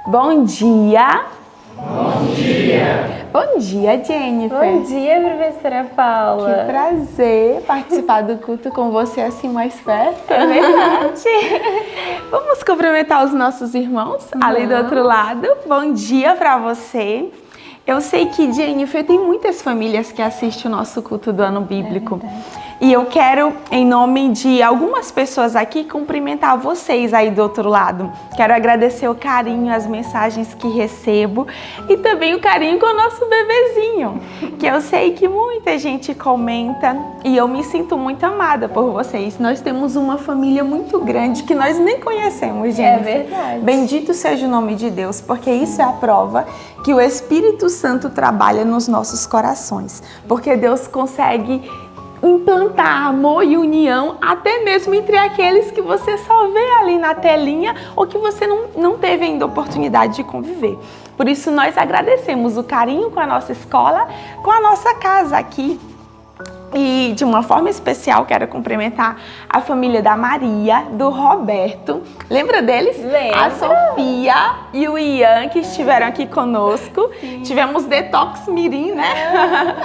Bom dia! Bom dia! Bom dia, Jennifer! Bom dia, professora Paula! Que prazer participar do culto com você assim mais perto. É verdade! Vamos cumprimentar os nossos irmãos ali do outro lado. Bom dia para você! Eu sei que, Jennifer, tem muitas famílias que assistem o nosso culto do ano bíblico. E eu quero, em nome de algumas pessoas aqui, cumprimentar vocês aí do outro lado. Quero agradecer o carinho, as mensagens que recebo e também o carinho com o nosso bebezinho, que eu sei que muita gente comenta e eu me sinto muito amada por vocês. Nós temos uma família muito grande que nós nem conhecemos, gente. É verdade. Bendito seja o nome de Deus, porque isso é a prova que o Espírito Santo trabalha nos nossos corações, porque Deus consegue implantar amor e união até mesmo entre aqueles que você só vê ali na telinha ou que você não teve ainda oportunidade de conviver. Por isso nós agradecemos o carinho com a nossa escola, com a nossa casa aqui. E de uma forma especial quero cumprimentar a família da Maria, do Roberto. Lembra deles? Lembro. A Sofia e o Ian, que estiveram aqui conosco. Sim. Tivemos Detox Mirim, né?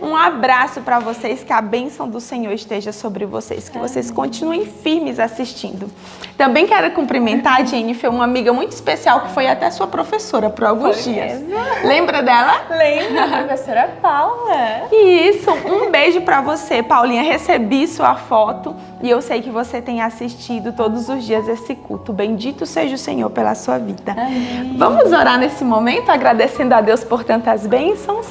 Um abraço para vocês, que a bênção do Senhor esteja sobre vocês, que vocês continuem firmes assistindo. Também quero cumprimentar a Jennifer, uma amiga muito especial, que foi até sua professora por alguns dias. Mesmo? Lembra dela? Lembro, professora Paula. Isso, um beijo para você, Paulinha. Recebi sua foto e eu sei que você tem assistido todos os dias esse culto. Bendito seja o Senhor pela sua vida. Amém. Vamos orar nesse momento, agradecendo a Deus por tantas bênçãos.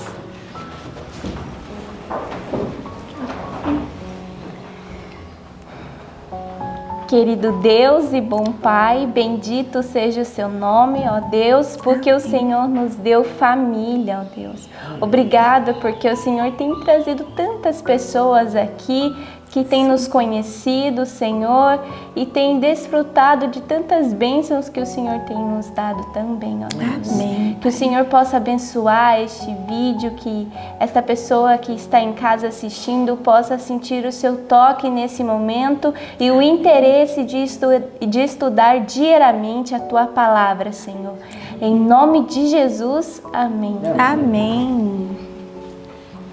Querido Deus e bom Pai, bendito seja o seu nome, ó Deus, porque o Senhor nos deu família, ó Deus. Obrigada porque o Senhor tem trazido tantas pessoas aqui que têm nos conhecido, Senhor, e têm desfrutado de tantas bênçãos que o Senhor tem nos dado também, ó Deus. Amém. Que o Senhor possa abençoar este vídeo, que esta pessoa que está em casa assistindo possa sentir o seu toque nesse momento e o interesse de estudar diariamente a Tua Palavra, Senhor. Em nome de Jesus, amém. Amém.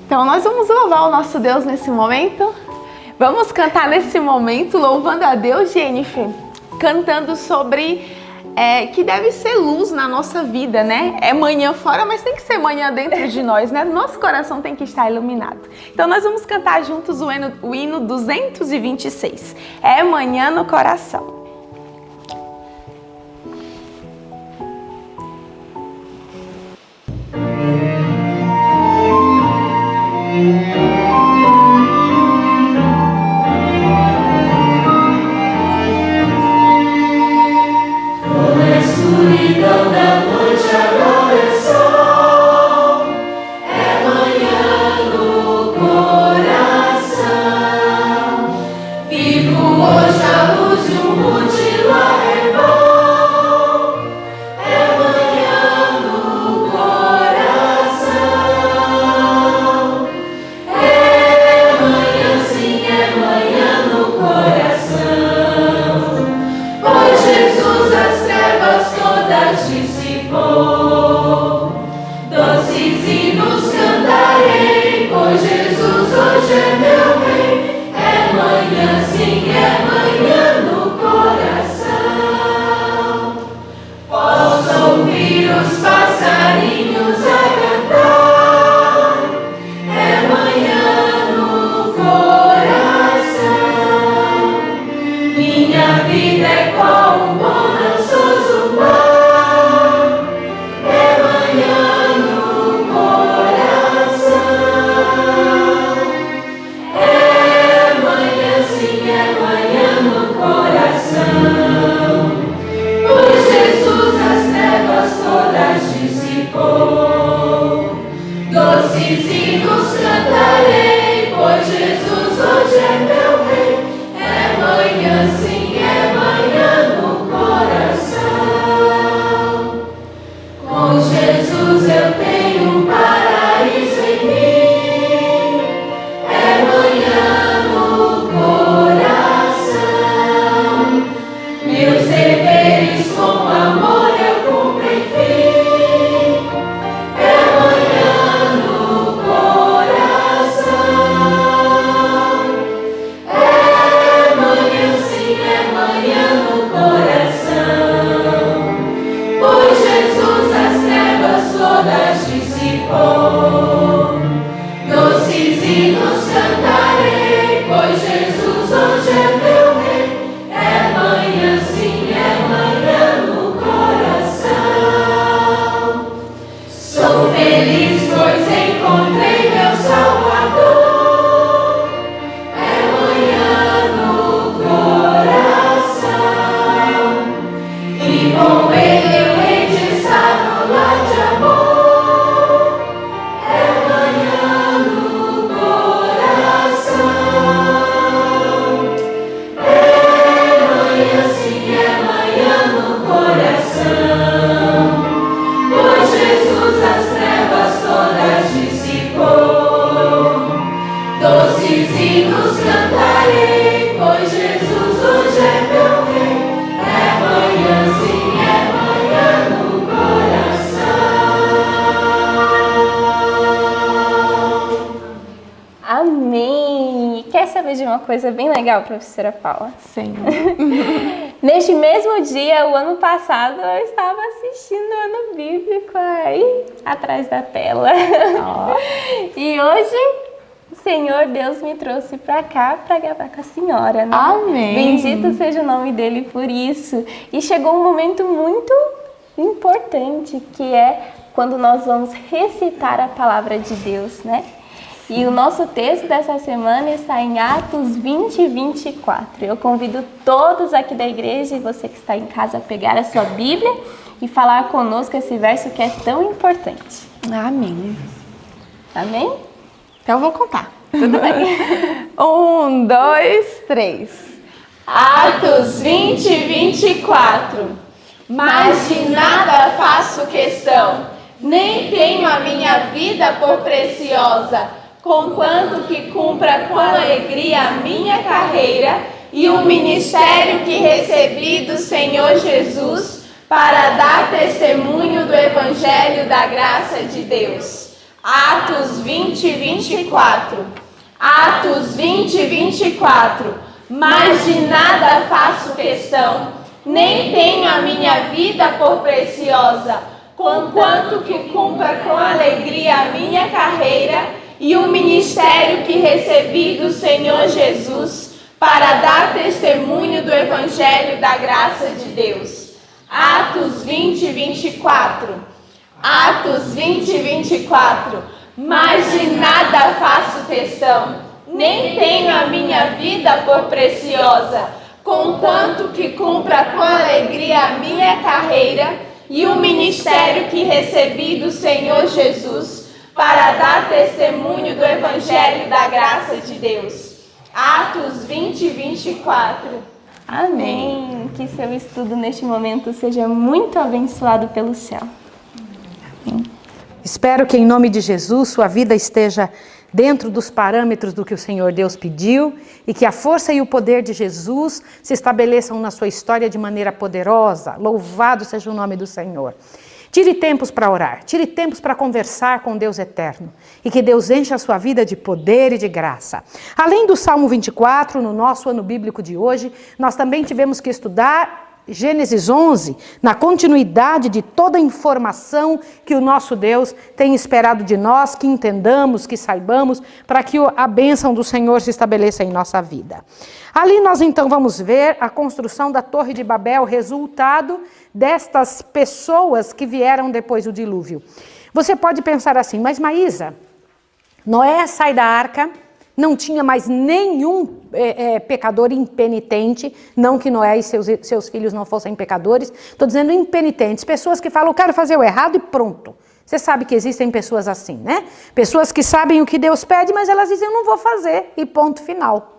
Então nós vamos louvar o nosso Deus nesse momento. Vamos cantar nesse momento, louvando a Deus, Jennifer, cantando sobre que deve ser luz na nossa vida, né? É manhã fora, mas tem que ser manhã dentro de nós, né? Nosso coração tem que estar iluminado. Então nós vamos cantar juntos o hino 226. É manhã no coração. Meus deveres com amor eu cumpro em saber de uma coisa bem legal, professora Paula? Sim. Neste mesmo dia, o ano passado, eu estava assistindo o ano bíblico aí atrás da tela. E hoje, o Senhor Deus me trouxe para cá para gravar com a senhora, né? Amém. Bendito seja o nome dele por isso. E chegou um momento muito importante, que é quando nós vamos recitar a palavra de Deus, né? E o nosso texto dessa semana está em Atos 20 e 24. Eu convido todos aqui da igreja e você que está em casa a pegar a sua Bíblia e falar conosco esse verso que é tão importante. Amém. Amém? Então eu vou contar. Tudo bem? 1, 2, 3. Atos 20 e 24. Mas de nada faço questão, nem tenho a minha vida por preciosa, conquanto que cumpra com alegria a minha carreira e o ministério que recebi do Senhor Jesus para dar testemunho do Evangelho da graça de Deus. Atos 20 e 24. Atos 20 e 24. Mas de nada faço questão, nem tenho a minha vida por preciosa, conquanto que cumpra com alegria a minha carreira e o ministério que recebi do Senhor Jesus para dar testemunho do Evangelho da graça de Deus. Atos 20 e 24. Atos 20 e 24. Mas de nada faço questão, nem tenho a minha vida por preciosa, conquanto que cumpra com alegria a minha carreira e o ministério que recebi do Senhor Jesus para dar testemunho do Evangelho da graça de Deus. Atos 20 e 24. Amém. Que seu estudo neste momento seja muito abençoado pelo céu. Espero que em nome de Jesus sua vida esteja dentro dos parâmetros do que o Senhor Deus pediu e que a força e o poder de Jesus se estabeleçam na sua história de maneira poderosa. Louvado seja o nome do Senhor. Tire tempos para orar, tire tempos para conversar com Deus eterno e que Deus encha a sua vida de poder e de graça. Além do Salmo 24, no nosso ano bíblico de hoje, nós também tivemos que estudar Gênesis 11, na continuidade de toda a informação que o nosso Deus tem esperado de nós, que entendamos, que saibamos, para que a bênção do Senhor se estabeleça em nossa vida. Ali nós então vamos ver a construção da Torre de Babel, resultado destas pessoas que vieram depois do dilúvio. Você pode pensar assim, mas Maísa, Noé sai da arca, não tinha mais nenhum pecador impenitente, não que Noé e seus filhos não fossem pecadores, estou dizendo impenitentes, pessoas que falam, eu quero fazer o errado e pronto. Você sabe que existem pessoas assim, né? Pessoas que sabem o que Deus pede, mas elas dizem, eu não vou fazer, e ponto final.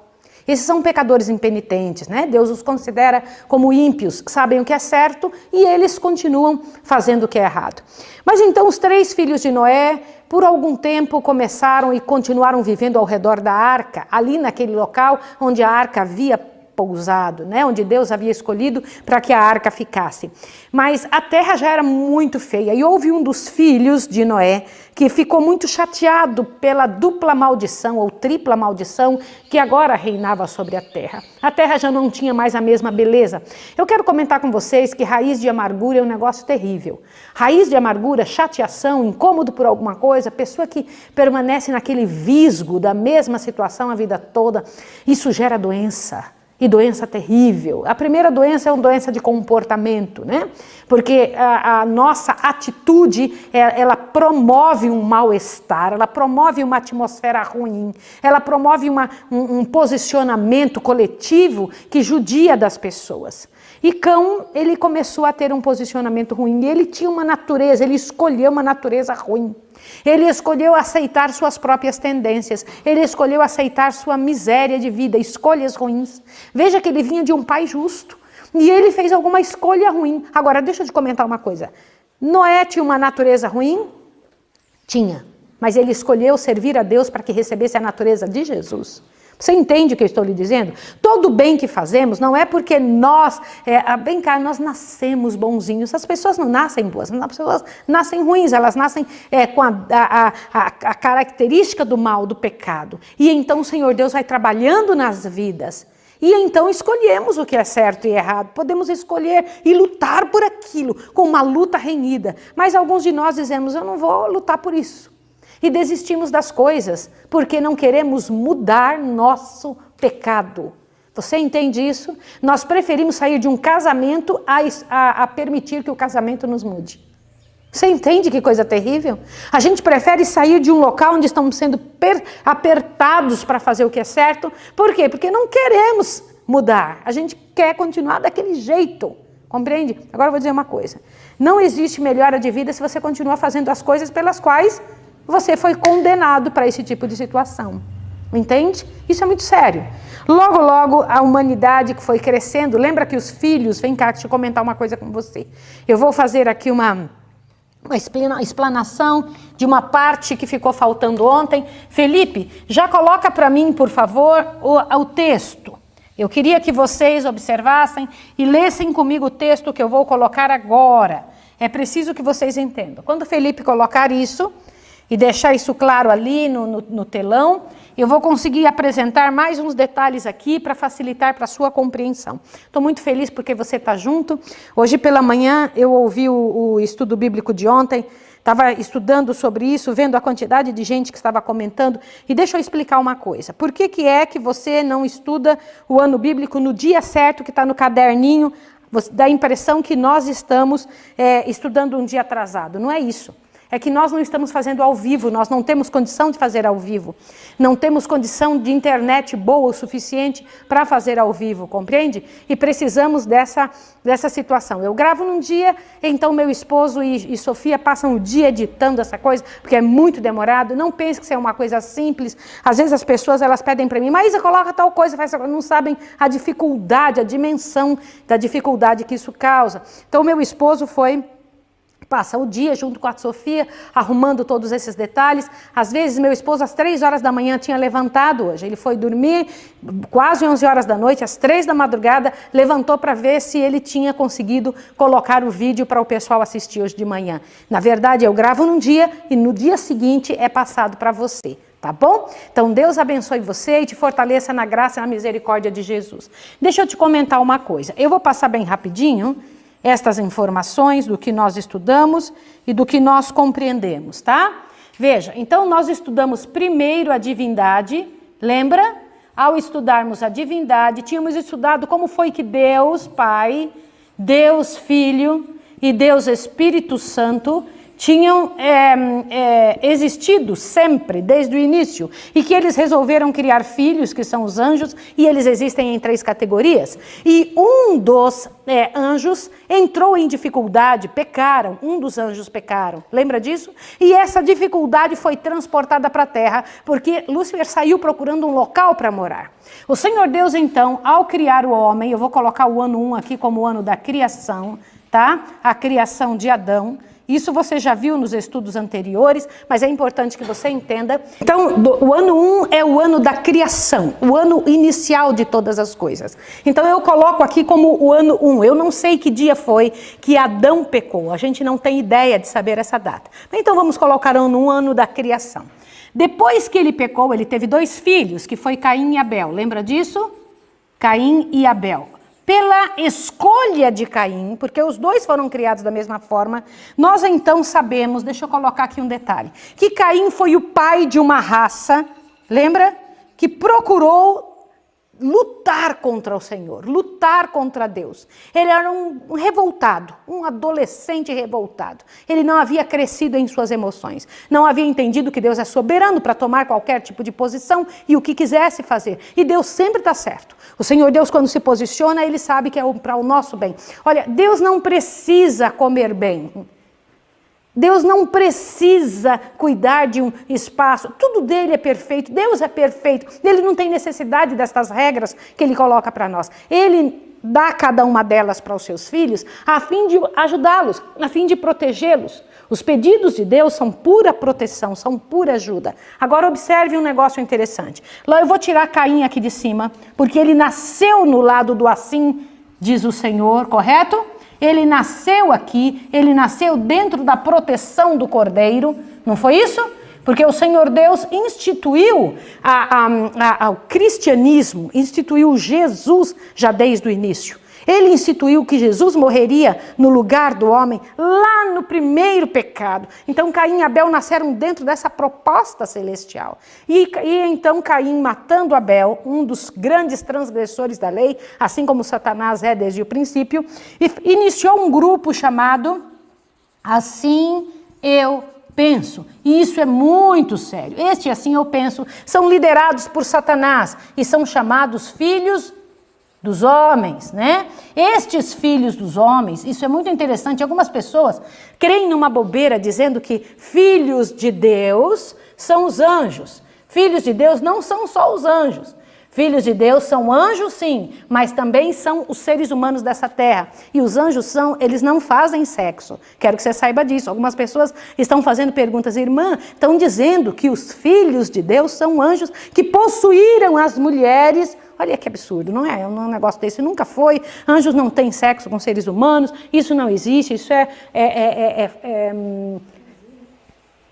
Esses são pecadores impenitentes, né? Deus os considera como ímpios, sabem o que é certo e eles continuam fazendo o que é errado. Mas então os 3 filhos de Noé, por algum tempo, começaram e continuaram vivendo ao redor da arca, ali naquele local onde a arca havia pousado, né? Onde Deus havia escolhido para que a arca ficasse. Mas a terra já era muito feia e houve um dos filhos de Noé que ficou muito chateado pela dupla maldição ou tripla maldição que agora reinava sobre a terra. A terra já não tinha mais a mesma beleza. Eu quero comentar com vocês que raiz de amargura é um negócio terrível. Raiz de amargura, chateação, incômodo por alguma coisa, pessoa que permanece naquele visgo da mesma situação a vida toda, isso gera doença. E doença terrível. A primeira doença é uma doença de comportamento, né? Porque a nossa atitude, ela promove um mal-estar, ela promove uma atmosfera ruim, ela promove um posicionamento coletivo que judia das pessoas. E Cão, ele começou a ter um posicionamento ruim, e ele tinha uma natureza, ele escolheu uma natureza ruim. Ele escolheu aceitar suas próprias tendências, ele escolheu aceitar sua miséria de vida, escolhas ruins. Veja que ele vinha de um pai justo e ele fez alguma escolha ruim. Agora, deixa eu te comentar uma coisa. Noé tinha uma natureza ruim? Tinha, mas ele escolheu servir a Deus para que recebesse a natureza de Jesus. Você entende o que eu estou lhe dizendo? Todo bem que fazemos não é porque nós, bem cá, nós nascemos bonzinhos. As pessoas não nascem boas, as pessoas nascem ruins, elas nascem com a característica do mal, do pecado. E então o Senhor Deus vai trabalhando nas vidas. E então escolhemos o que é certo e errado. Podemos escolher e lutar por aquilo, com uma luta renhida. Mas alguns de nós dizemos, eu não vou lutar por isso. E desistimos das coisas, porque não queremos mudar nosso pecado. Você entende isso? Nós preferimos sair de um casamento a permitir que o casamento nos mude. Você entende que coisa terrível? A gente prefere sair de um local onde estamos sendo apertados para fazer o que é certo. Por quê? Porque não queremos mudar. A gente quer continuar daquele jeito. Compreende? Agora eu vou dizer uma coisa. Não existe melhora de vida se você continuar fazendo as coisas pelas quais você foi condenado para esse tipo de situação. Entende? Isso é muito sério. Logo, logo, a humanidade que foi crescendo, lembra que os filhos, vem cá, deixa eu comentar uma coisa com você. Eu vou fazer aqui uma explanação de uma parte que ficou faltando ontem. Felipe, já coloca para mim, por favor, o texto. Eu queria que vocês observassem e lessem comigo o texto que eu vou colocar agora. É preciso que vocês entendam. Quando o Felipe colocar isso e deixar isso claro ali no telão, eu vou conseguir apresentar mais uns detalhes aqui para facilitar para a sua compreensão. Estou muito feliz porque você está junto. Hoje pela manhã eu ouvi o estudo bíblico de ontem, estava estudando sobre isso, vendo a quantidade de gente que estava comentando. E deixa eu explicar uma coisa. Por que é que você não estuda o ano bíblico no dia certo que está no caderninho? Dá a impressão que nós estamos estudando um dia atrasado. Não é isso. É que nós não estamos fazendo ao vivo, nós não temos condição de fazer ao vivo. Não temos condição de internet boa o suficiente para fazer ao vivo, compreende? E precisamos dessa situação. Eu gravo num dia, então meu esposo e Sofia passam o dia editando essa coisa, porque é muito demorado. Não pense que isso é uma coisa simples. Às vezes as pessoas elas pedem para mim, mas coloca tal coisa, faz tal coisa. Não sabem a dificuldade, a dimensão da dificuldade que isso causa. Então meu esposo passa o dia junto com a Sofia, arrumando todos esses detalhes. Às vezes, meu esposo, às 3 horas da manhã, tinha levantado hoje. Ele foi dormir quase 11 horas da noite, às 3 da madrugada, levantou para ver se ele tinha conseguido colocar o vídeo para o pessoal assistir hoje de manhã. Na verdade, eu gravo num dia e no dia seguinte é passado para você. Tá bom? Então, Deus abençoe você e te fortaleça na graça e na misericórdia de Jesus. Deixa eu te comentar uma coisa. Eu vou passar bem rapidinho estas informações do que nós estudamos e do que nós compreendemos, tá? Veja, então nós estudamos primeiro a divindade, lembra? Ao estudarmos a divindade, tínhamos estudado como foi que Deus Pai, Deus Filho e Deus Espírito Santo tinham existido sempre, desde o início, e que eles resolveram criar filhos, que são os anjos, e eles existem em 3 categorias. E um dos anjos entrou em dificuldade, pecaram, um dos anjos pecaram, lembra disso? E essa dificuldade foi transportada para a terra, porque Lúcifer saiu procurando um local para morar. O Senhor Deus, então, ao criar o homem, eu vou colocar o ano 1 aqui como o ano da criação, tá? A criação de Adão. Isso você já viu nos estudos anteriores, mas é importante que você entenda. Então, o ano 1 é o ano da criação, o ano inicial de todas as coisas. Então, eu coloco aqui como o ano 1. Eu não sei que dia foi que Adão pecou, a gente não tem ideia de saber essa data. Então, vamos colocar o ano da criação. Depois que ele pecou, ele teve 2 filhos, que foi Caim e Abel. Lembra disso? Caim e Abel. Pela escolha de Caim, porque os 2 foram criados da mesma forma, nós então sabemos, deixa eu colocar aqui um detalhe, que Caim foi o pai de uma raça, lembra? Que procurou lutar contra o Senhor, lutar contra Deus. Ele era um revoltado, um adolescente revoltado. Ele não havia crescido em suas emoções, não havia entendido que Deus é soberano para tomar qualquer tipo de posição e o que quisesse fazer. E Deus sempre está certo. O Senhor Deus, quando se posiciona, Ele sabe que é para o nosso bem. Olha, Deus não precisa comer bem. Deus não precisa cuidar de um espaço, tudo dele é perfeito, Deus é perfeito, ele não tem necessidade destas regras que ele coloca para nós. Ele dá cada uma delas para os seus filhos, a fim de ajudá-los, a fim de protegê-los. Os pedidos de Deus são pura proteção, são pura ajuda. Agora observe um negócio interessante. Lá eu vou tirar Caim aqui de cima, porque ele nasceu no lado do assim, diz o Senhor, correto? Ele nasceu aqui, ele nasceu dentro da proteção do Cordeiro, não foi isso? Porque o Senhor Deus instituiu o cristianismo, instituiu Jesus já desde o início. Ele instituiu que Jesus morreria no lugar do homem, lá no primeiro pecado. Então Caim e Abel nasceram dentro dessa proposta celestial. E então Caim, matando Abel, um dos grandes transgressores da lei, assim como Satanás é desde o princípio, iniciou um grupo chamado Assim Eu Penso. E isso é muito sério. Este Assim Eu Penso são liderados por Satanás e são chamados filhos dos homens, né? Estes filhos dos homens, isso é muito interessante. Algumas pessoas creem numa bobeira dizendo que filhos de Deus são os anjos. Filhos de Deus não são só os anjos. Filhos de Deus são anjos, sim, mas também são os seres humanos dessa terra. E os anjos eles não fazem sexo. Quero que você saiba disso. Algumas pessoas estão fazendo perguntas, irmã, estão dizendo que os filhos de Deus são anjos que possuíram as mulheres. Olha que absurdo, não é? Um negócio desse nunca foi. Anjos não têm sexo com seres humanos, isso não existe, isso é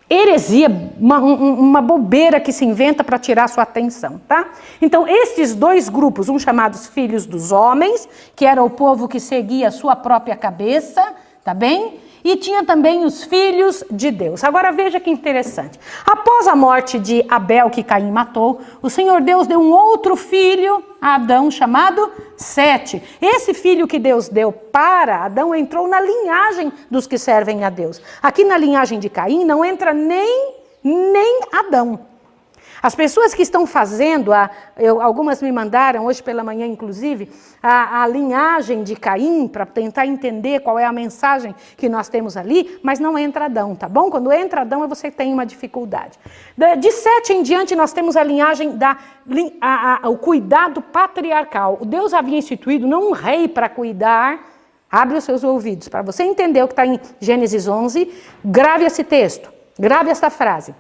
heresia, uma bobeira que se inventa para tirar sua atenção, tá? Então, estes dois grupos, um chamados filhos dos homens, que era o povo que seguia a sua própria cabeça, tá bem? E tinha também os filhos de Deus. Agora veja que interessante. Após a morte de Abel, que Caim matou, o Senhor Deus deu um outro filho a Adão, chamado Sete. Esse filho que Deus deu para Adão entrou na linhagem dos que servem a Deus. Aqui na linhagem de Caim não entra nem Adão. As pessoas que estão fazendo, algumas me mandaram hoje pela manhã, inclusive, a linhagem de Caim, para tentar entender qual é a mensagem que nós temos ali, mas não entra Adão, tá bom? Quando entra Adão, você tem uma dificuldade. De Sete em diante, nós temos a linhagem o cuidado patriarcal. Deus havia instituído não um rei para cuidar. Abre os seus ouvidos, para você entender o que está em Gênesis 11, grave esse texto, grave essa frase.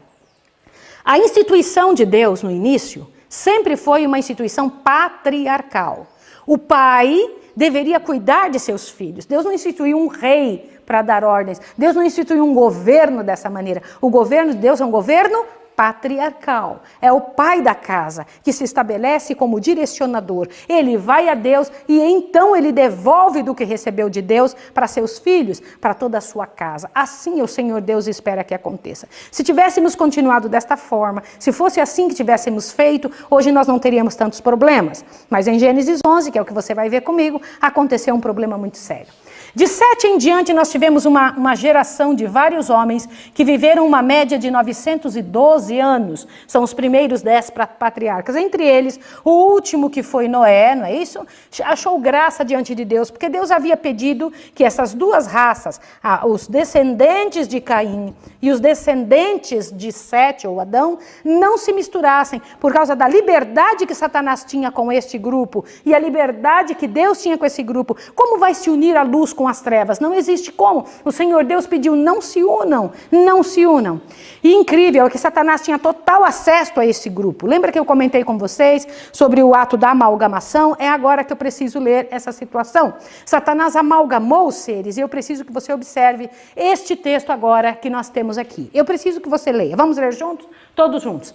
A instituição de Deus, no início, sempre foi uma instituição patriarcal. O pai deveria cuidar de seus filhos. Deus não instituiu um rei para dar ordens. Deus não instituiu um governo dessa maneira. O governo de Deus é um governo patriarcal. É o pai da casa que se estabelece como direcionador. Ele vai a Deus e então ele devolve do que recebeu de Deus para seus filhos, para toda a sua casa. Assim o Senhor Deus espera que aconteça. Se tivéssemos continuado desta forma, se fosse assim que tivéssemos feito, hoje nós não teríamos tantos problemas. Mas em Gênesis 11, que é o que você vai ver comigo, aconteceu um problema muito sério. De Sete em diante, nós tivemos uma geração de vários homens que viveram uma média de 912 anos. São os primeiros 10 patriarcas. Entre eles, o último que foi Noé, não é isso? Achou graça diante de Deus, porque Deus havia pedido que essas duas raças, os descendentes de Caim e os descendentes de Sete, ou Adão, não se misturassem, por causa da liberdade que Satanás tinha com este grupo e a liberdade que Deus tinha com esse grupo. Como vai se unir a luz com as trevas? Não existe como. O Senhor Deus pediu, não se unam, não se unam. E incrível é que Satanás tinha total acesso a esse grupo. Lembra que eu comentei com vocês sobre o ato da amalgamação? É agora que eu preciso ler essa situação. Satanás amalgamou os seres e eu preciso que você observe este texto agora que nós temos aqui. Eu preciso que você leia. Vamos ler juntos? Todos juntos.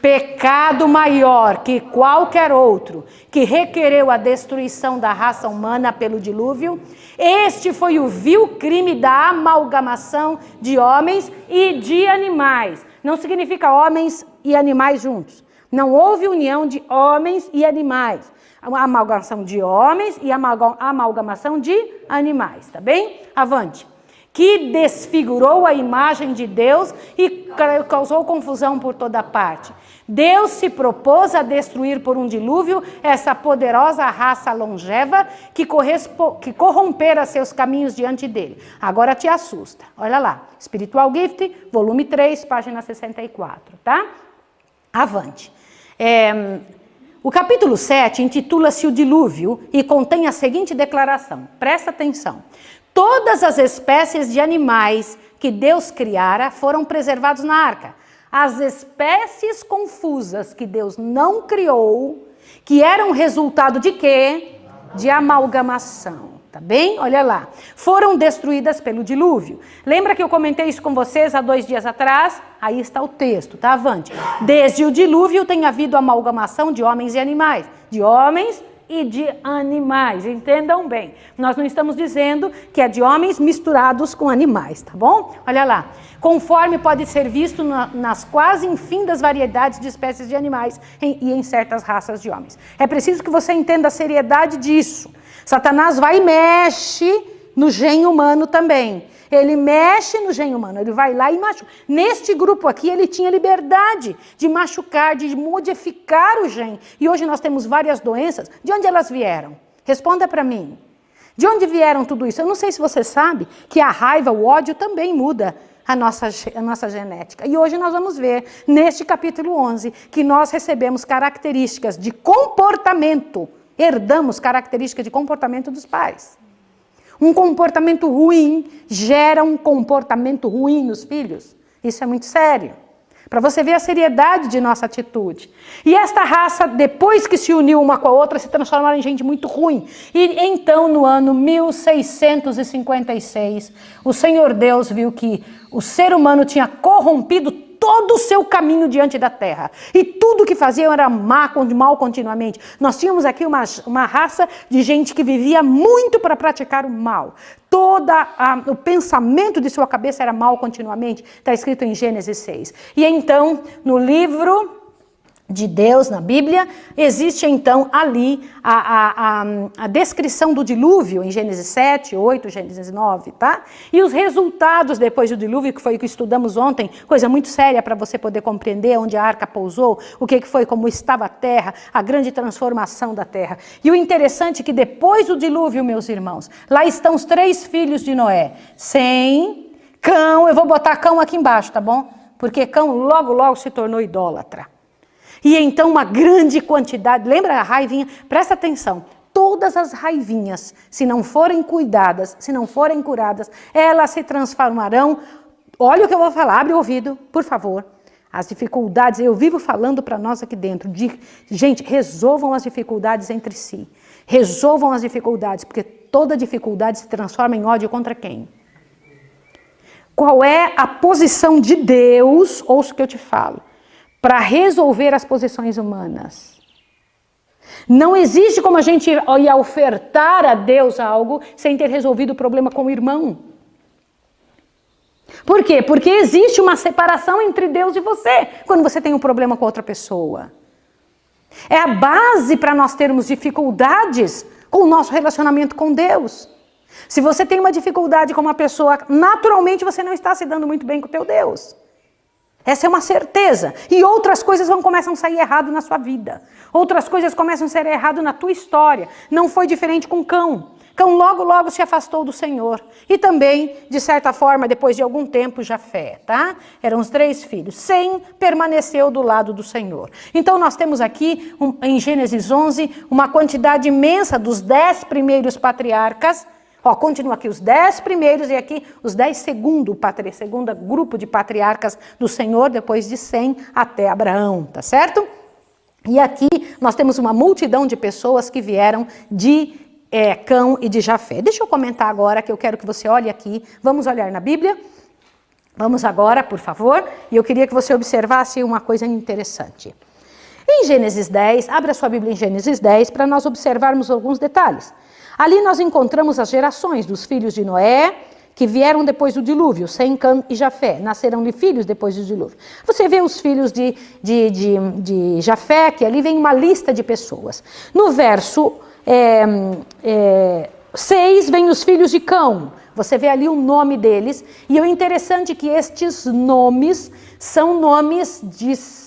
Pecado maior que qualquer outro que requereu a destruição da raça humana pelo dilúvio, este foi o vil crime da amalgamação de homens e de animais. Não significa homens e animais juntos. Não houve união de homens e animais. A amalgamação de homens e a amalgamação de animais, tá bem? Avante. Que desfigurou a imagem de Deus e causou confusão por toda parte. Deus se propôs a destruir por um dilúvio essa poderosa raça longeva que corrompera seus caminhos diante dele. Agora te assusta. Olha lá, Spiritual Gift, volume 3, página 64, tá? Avante. O capítulo 7 intitula-se O Dilúvio e contém a seguinte declaração. Presta atenção. Todas as espécies de animais que Deus criara foram preservados na arca. As espécies confusas que Deus não criou, que eram resultado de quê? De amalgamação. Tá bem? Olha lá. Foram destruídas pelo dilúvio. Lembra que eu comentei isso com vocês há 2 dias atrás? Aí está o texto, tá? Avante. Desde o dilúvio tem havido amalgamação de homens e animais. De homens e de animais. Entendam bem. Nós não estamos dizendo que é de homens misturados com animais, tá bom? Olha lá. Conforme pode ser visto nas quase infindas variedades de espécies de animais e em certas raças de homens. É preciso que você entenda a seriedade disso. Satanás vai e mexe no gênio humano também. Ele mexe no gênio humano, ele vai lá e machuca. Neste grupo aqui, ele tinha liberdade de machucar, de modificar o gene. E hoje nós temos várias doenças. De onde elas vieram? Responda para mim. De onde vieram tudo isso? Eu não sei se você sabe que a raiva, o ódio também muda a nossa genética. E hoje nós vamos ver, neste capítulo 11, que nós recebemos características de comportamento. Herdamos características de comportamento dos pais. Um comportamento ruim gera um comportamento ruim nos filhos. Isso é muito sério. Para você ver a seriedade de nossa atitude. E esta raça, depois que se uniu uma com a outra, se transformaram em gente muito ruim. E então, no ano 1656, o Senhor Deus viu que o ser humano tinha corrompido todo o seu caminho diante da terra. E tudo que faziam era mal continuamente. Nós tínhamos aqui uma raça de gente que vivia muito para praticar o mal. O pensamento de sua cabeça era mal continuamente. Está escrito em Gênesis 6. E então, no livro de Deus, na Bíblia, existe então ali a descrição do dilúvio em Gênesis 7, 8, Gênesis 9, tá? E os resultados depois do dilúvio, que foi o que estudamos ontem, coisa muito séria para você poder compreender onde a arca pousou, o que foi, como estava a terra, a grande transformação da terra. E o interessante é que depois do dilúvio, meus irmãos, lá estão os 3 filhos de Noé, Sem, Cão, eu vou botar Cão aqui embaixo, tá bom? Porque Cão logo se tornou idólatra. E então uma grande quantidade, lembra a raivinha? Presta atenção, todas as raivinhas, se não forem cuidadas, se não forem curadas, elas se transformarão, olha o que eu vou falar, abre o ouvido, por favor. As dificuldades, eu vivo falando para nós aqui dentro, gente, resolvam as dificuldades entre si, resolvam as dificuldades, porque toda dificuldade se transforma em ódio contra quem? Qual é a posição de Deus, ouça o que eu te falo, para resolver as posições humanas? Não existe como a gente ir ofertar a Deus algo sem ter resolvido o problema com o irmão. Por quê? Porque existe uma separação entre Deus e você, quando você tem um problema com outra pessoa. É a base para nós termos dificuldades com o nosso relacionamento com Deus. Se você tem uma dificuldade com uma pessoa, naturalmente você não está se dando muito bem com o teu Deus. Essa é uma certeza. E outras coisas começam a sair errado na sua vida. Outras coisas começam a ser errado na tua história. Não foi diferente com Cão. Cão logo se afastou do Senhor. E também, de certa forma, depois de algum tempo, Jafé, tá? Eram os 3 filhos. Sem permaneceu do lado do Senhor. Então nós temos aqui, em Gênesis 11, uma quantidade imensa dos 10 primeiros patriarcas. Ó, continua aqui os 10 primeiros e aqui os 10 segundo grupo de patriarcas do Senhor, depois de Sem até Abraão, tá certo? E aqui nós temos uma multidão de pessoas que vieram de Cão e de Jafé. Deixa eu comentar agora, que eu quero que você olhe aqui. Vamos olhar na Bíblia? Vamos agora, por favor. E eu queria que você observasse uma coisa interessante. Em Gênesis 10, abra sua Bíblia em Gênesis 10 para nós observarmos alguns detalhes. Ali nós encontramos as gerações dos filhos de Noé, que vieram depois do dilúvio, Sem, Cã e Jafé. Nasceram-lhe filhos depois do dilúvio. Você vê os filhos de Jafé, que ali vem uma lista de pessoas. No verso 6 vem os filhos de Cão. Você vê ali o nome deles. E o interessante é que estes nomes são nomes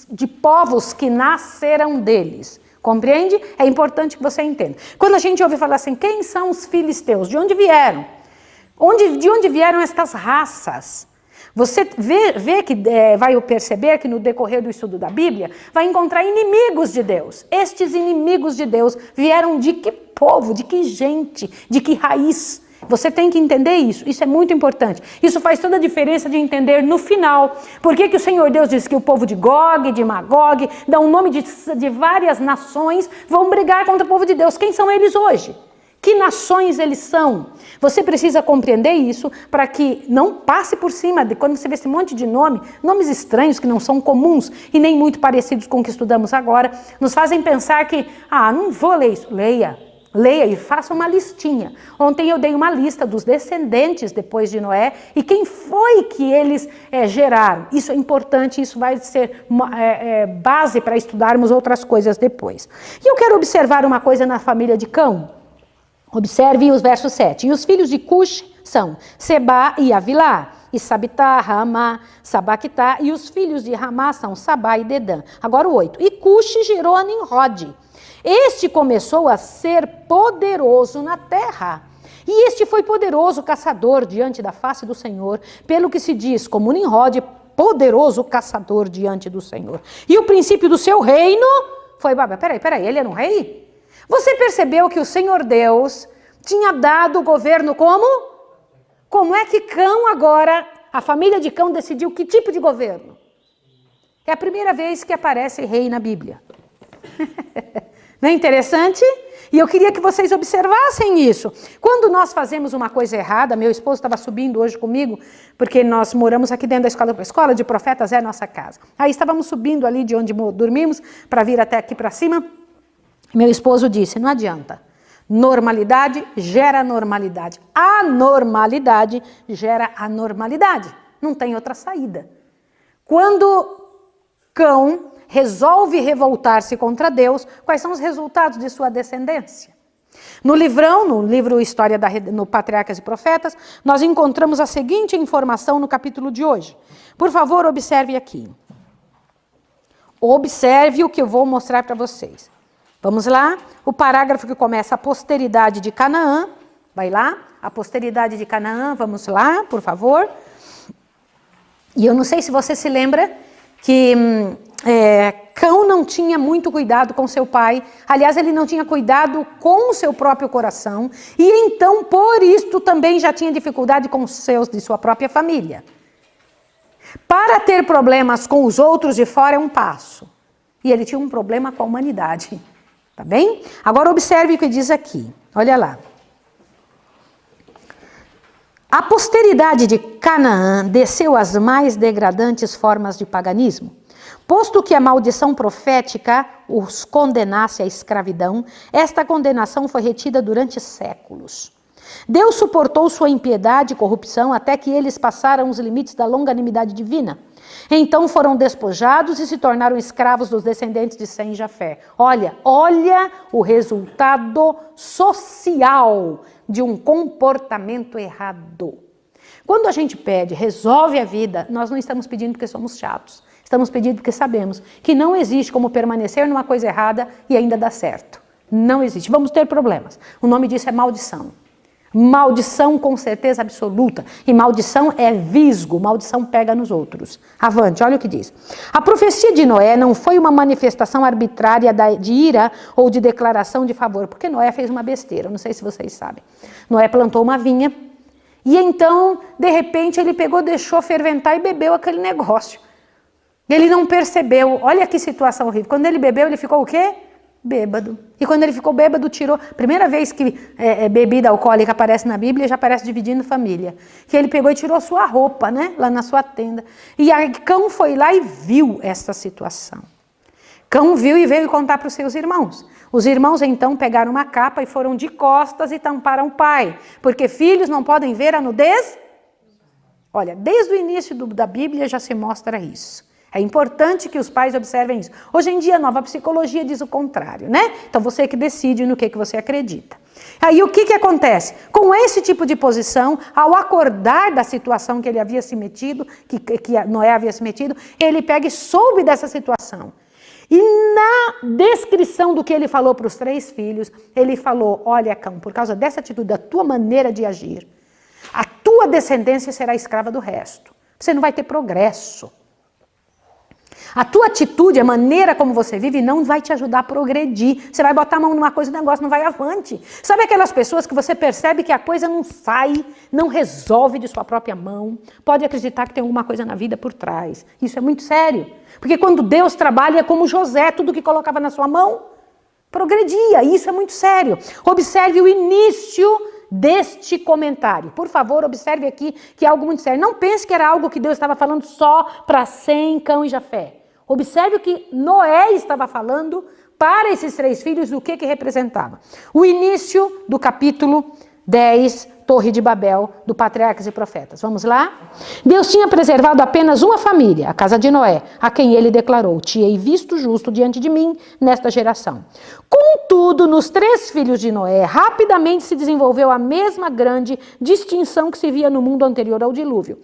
de povos que nasceram deles. Compreende? É importante que você entenda. Quando a gente ouve falar assim, quem são os filisteus? De onde vieram? De onde vieram estas raças? Você vê que vai perceber que no decorrer do estudo da Bíblia, vai encontrar inimigos de Deus. Estes inimigos de Deus vieram de que povo, de que gente, de que raiz? Você tem que entender isso é muito importante. Isso faz toda a diferença de entender no final. Por que o Senhor Deus diz que o povo de Gog, de Magog, dá um nome de várias nações, vão brigar contra o povo de Deus? Quem são eles hoje? Que nações eles são? Você precisa compreender isso para que não passe por cima de quando você vê esse monte de nomes estranhos que não são comuns e nem muito parecidos com o que estudamos agora, nos fazem pensar que, não vou ler isso. Leia e faça uma listinha. Ontem eu dei uma lista dos descendentes depois de Noé e quem foi que eles geraram. Isso é importante, isso vai ser base para estudarmos outras coisas depois. E eu quero observar uma coisa na família de Cão. Observe os versos 7. E os filhos de Cush são Seba e Avilá, e Sabitá, Ramá, Sabaquitá, e os filhos de Ramá são Sabá e Dedã. Agora o 8. E Cush gerou a Nimrod. Este começou a ser poderoso na terra. E este foi poderoso caçador diante da face do Senhor, pelo que se diz como Nimrod, poderoso caçador diante do Senhor. E o princípio do seu reino foi... Peraí, ele era um rei? Você percebeu que o Senhor Deus tinha dado o governo como? Como é que Cão agora, a família de Cão decidiu que tipo de governo? É a primeira vez que aparece rei na Bíblia. Não é interessante? E eu queria que vocês observassem isso. Quando nós fazemos uma coisa errada, meu esposo estava subindo hoje comigo, porque nós moramos aqui dentro da escola. A escola de profetas é a nossa casa. Aí estávamos subindo ali de onde dormimos para vir até aqui para cima. Meu esposo disse, não adianta, normalidade gera normalidade, anormalidade gera anormalidade, não tem outra saída. Quando Cão resolve revoltar-se contra Deus, quais são os resultados de sua descendência? No livro História no Patriarcas e Profetas, nós encontramos a seguinte informação no capítulo de hoje. Por favor, observe aqui. Observe o que eu vou mostrar para vocês. Vamos lá, o parágrafo que começa a posteridade de Canaã, vai lá, a posteridade de Canaã, vamos lá, por favor. E eu não sei se você se lembra que Cão não tinha muito cuidado com seu pai, aliás, ele não tinha cuidado com o seu próprio coração, e então, por isto, também já tinha dificuldade com os seus, de sua própria família. Para ter problemas com os outros de fora é um passo, e ele tinha um problema com a humanidade. Tá bem? Agora observe o que diz aqui. Olha lá. A posteridade de Canaã desceu às mais degradantes formas de paganismo. Posto que a maldição profética os condenasse à escravidão, esta condenação foi retida durante séculos. Deus suportou sua impiedade e corrupção até que eles passaram os limites da longanimidade divina. Então foram despojados e se tornaram escravos dos descendentes de Sem e Jafé. Olha o resultado social de um comportamento errado. Quando a gente pede, resolve a vida, nós não estamos pedindo porque somos chatos. Estamos pedindo porque sabemos que não existe como permanecer numa coisa errada e ainda dar certo. Não existe. Vamos ter problemas. O nome disso é maldição. Maldição com certeza absoluta. E maldição é visgo, maldição pega nos outros. Avante, olha o que diz. A profecia de Noé não foi uma manifestação arbitrária de ira ou de declaração de favor, porque Noé fez uma besteira, não sei se vocês sabem. Noé plantou uma vinha e então, de repente, ele pegou, deixou ferventar e bebeu aquele negócio. Ele não percebeu, olha que situação horrível. Quando ele bebeu, ele ficou o quê? Bêbado. E quando ele ficou bêbado, tirou... Primeira vez que bebida alcoólica aparece na Bíblia, já aparece dividindo família. Que ele pegou e tirou sua roupa, né? Lá na sua tenda. E aí Cão foi lá e viu essa situação. Cão viu e veio contar para os seus irmãos. Os irmãos então pegaram uma capa e foram de costas e tamparam o pai. Porque filhos não podem ver a nudez. Olha, desde o início da Bíblia já se mostra isso. É importante que os pais observem isso. Hoje em dia, a nova psicologia diz o contrário, né? Então, você que decide no que você acredita. Aí, o que acontece? Com esse tipo de posição, ao acordar da situação que ele havia se metido, que Noé havia se metido, ele pega e soube dessa situação. E na descrição do que ele falou para os 3 filhos, ele falou, olha, Cão, por causa dessa atitude, da tua maneira de agir, a tua descendência será escrava do resto. Você não vai ter progresso. A tua atitude, a maneira como você vive, não vai te ajudar a progredir. Você vai botar a mão numa coisa e o negócio não vai avante. Sabe aquelas pessoas que você percebe que a coisa não sai, não resolve de sua própria mão? Pode acreditar que tem alguma coisa na vida por trás. Isso é muito sério. Porque quando Deus trabalha como José, tudo que colocava na sua mão, progredia. Isso é muito sério. Observe o início deste comentário. Por favor, observe aqui que é algo muito sério. Não pense que era algo que Deus estava falando só para Sem, Cão e Jafé. Observe o que Noé estava falando para esses 3 filhos, o que representava. O início do capítulo 10, Torre de Babel, do Patriarcas e Profetas. Vamos lá? Deus tinha preservado apenas uma família, a casa de Noé, a quem ele declarou: "Te-ei visto justo diante de mim nesta geração." Contudo, nos 3 filhos de Noé, rapidamente se desenvolveu a mesma grande distinção que se via no mundo anterior ao dilúvio.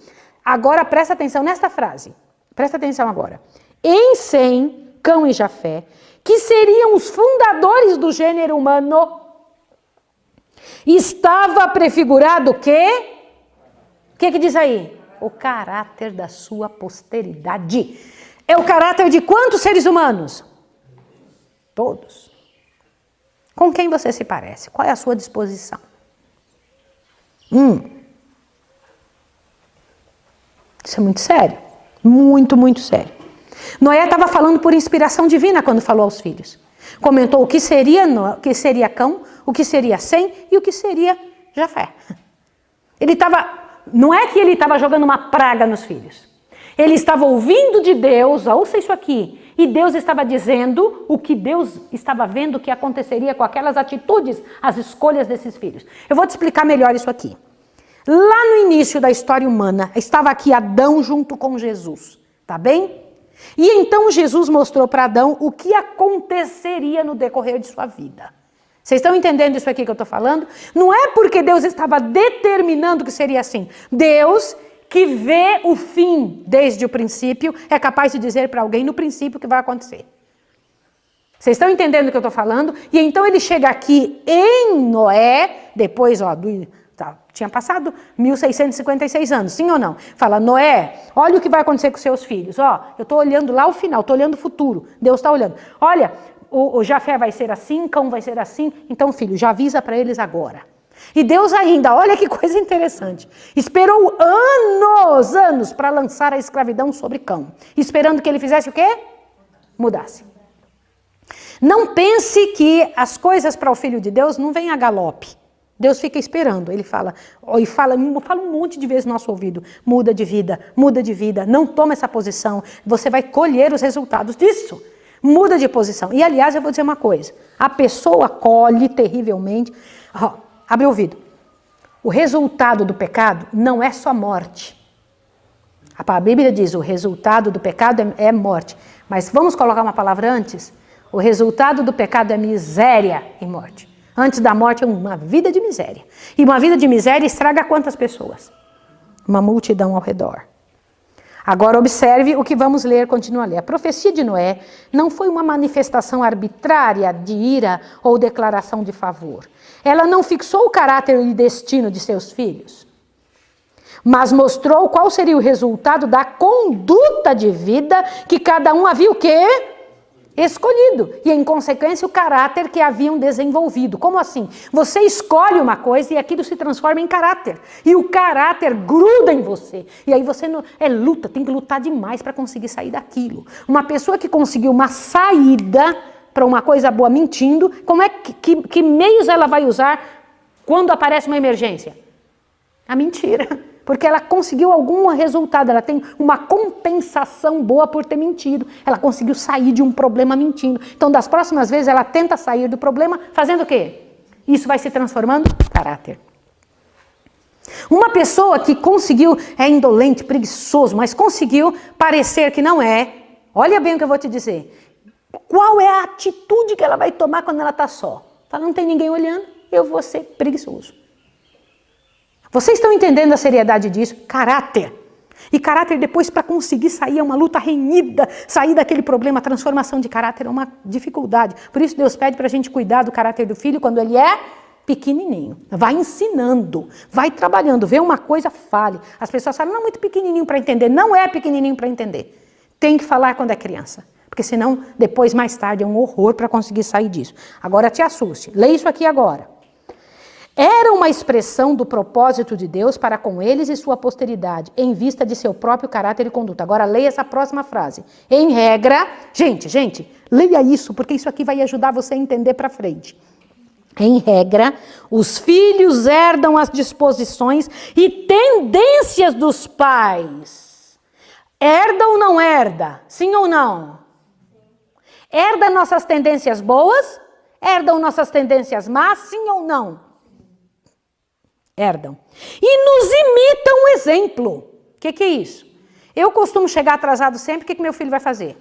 Agora, presta atenção nesta frase. Presta atenção agora. Em Sem, Cão e Jafé, que seriam os fundadores do gênero humano, estava prefigurado o quê? O que diz aí? O caráter da sua posteridade. É o caráter de quantos seres humanos? Todos. Com quem você se parece? Qual é a sua disposição? Isso é muito sério. Muito, muito sério. Noé estava falando por inspiração divina quando falou aos filhos. Comentou o que seria Cão, o que seria Sem e o que seria Jafé. Não é que ele estava jogando uma praga nos filhos. Ele estava ouvindo de Deus, ouça isso aqui, e Deus estava dizendo o que Deus estava vendo que aconteceria com aquelas atitudes, as escolhas desses filhos. Eu vou te explicar melhor isso aqui. Lá no início da história humana, estava aqui Adão junto com Jesus, tá bem? E então Jesus mostrou para Adão o que aconteceria no decorrer de sua vida. Vocês estão entendendo isso aqui que eu estou falando? Não é porque Deus estava determinando que seria assim. Deus, que vê o fim desde o princípio, é capaz de dizer para alguém no princípio o que vai acontecer. Vocês estão entendendo o que eu estou falando? E então ele chega aqui em Noé, depois, tinha passado 1656 anos, sim ou não? Fala: Noé, olha o que vai acontecer com seus filhos. Eu estou olhando lá o final, estou olhando o futuro. Deus está olhando. Olha, o Jafé vai ser assim, Cão vai ser assim. Então, filho, já avisa para eles agora. E Deus ainda, olha que coisa interessante, esperou anos para lançar a escravidão sobre Cão. Esperando que ele fizesse o quê? Mudasse. Não pense que as coisas para o Filho de Deus não vêm a galope. Deus fica esperando, ele fala um monte de vezes no nosso ouvido: muda de vida, não toma essa posição, você vai colher os resultados disso. Muda de posição. E aliás, eu vou dizer uma coisa: a pessoa colhe terrivelmente. Abre o ouvido. O resultado do pecado não é só morte. A Bíblia diz: o resultado do pecado é morte. Mas vamos colocar uma palavra antes? O resultado do pecado é miséria e morte. Antes da morte é uma vida de miséria. E uma vida de miséria estraga quantas pessoas? Uma multidão ao redor. Agora observe o que vamos ler, continua a ler. A profecia de Noé não foi uma manifestação arbitrária de ira ou declaração de favor. Ela não fixou o caráter e destino de seus filhos, mas mostrou qual seria o resultado da conduta de vida que cada um havia o quê? Escolhido, e em consequência o caráter que haviam desenvolvido. Como assim? Você escolhe uma coisa e aquilo se transforma em caráter, e o caráter gruda em você, e aí você não, luta, tem que lutar demais para conseguir sair daquilo. Uma pessoa que conseguiu uma saída para uma coisa boa mentindo, como é que meios ela vai usar quando aparece uma emergência? A mentira. Porque ela conseguiu algum resultado, ela tem uma compensação boa por ter mentido. Ela conseguiu sair de um problema mentindo. Então, das próximas vezes, ela tenta sair do problema fazendo o quê? Isso vai se transformando em caráter. Uma pessoa que conseguiu, é indolente, preguiçoso, mas conseguiu parecer que não é, olha bem o que eu vou te dizer. Qual é a atitude que ela vai tomar quando ela está só? Fala: não tem ninguém olhando, eu vou ser preguiçoso. Vocês estão entendendo a seriedade disso? Caráter. E caráter depois, para conseguir sair, é uma luta renhida. Sair daquele problema, a transformação de caráter é uma dificuldade. Por isso Deus pede para a gente cuidar do caráter do filho quando ele é pequenininho. Vai ensinando, vai trabalhando, vê uma coisa, fale. As pessoas falam, não é muito pequenininho para entender. Não é pequenininho para entender. Tem que falar quando é criança. Porque senão, depois, mais tarde, é um horror para conseguir sair disso. Agora te assuste. Lê isso aqui agora. Era uma expressão do propósito de Deus para com eles e sua posteridade, em vista de seu próprio caráter e conduta. Agora leia essa próxima frase. Em regra, gente, leia isso, porque isso aqui vai ajudar você a entender para frente. Em regra, os filhos herdam as disposições e tendências dos pais. Herda ou não herda? Sim ou não? Herda nossas tendências boas? Herdam nossas tendências más? Sim ou não? Herdam. E nos imitam um exemplo. O que é isso? Eu costumo chegar atrasado sempre, o que meu filho vai fazer?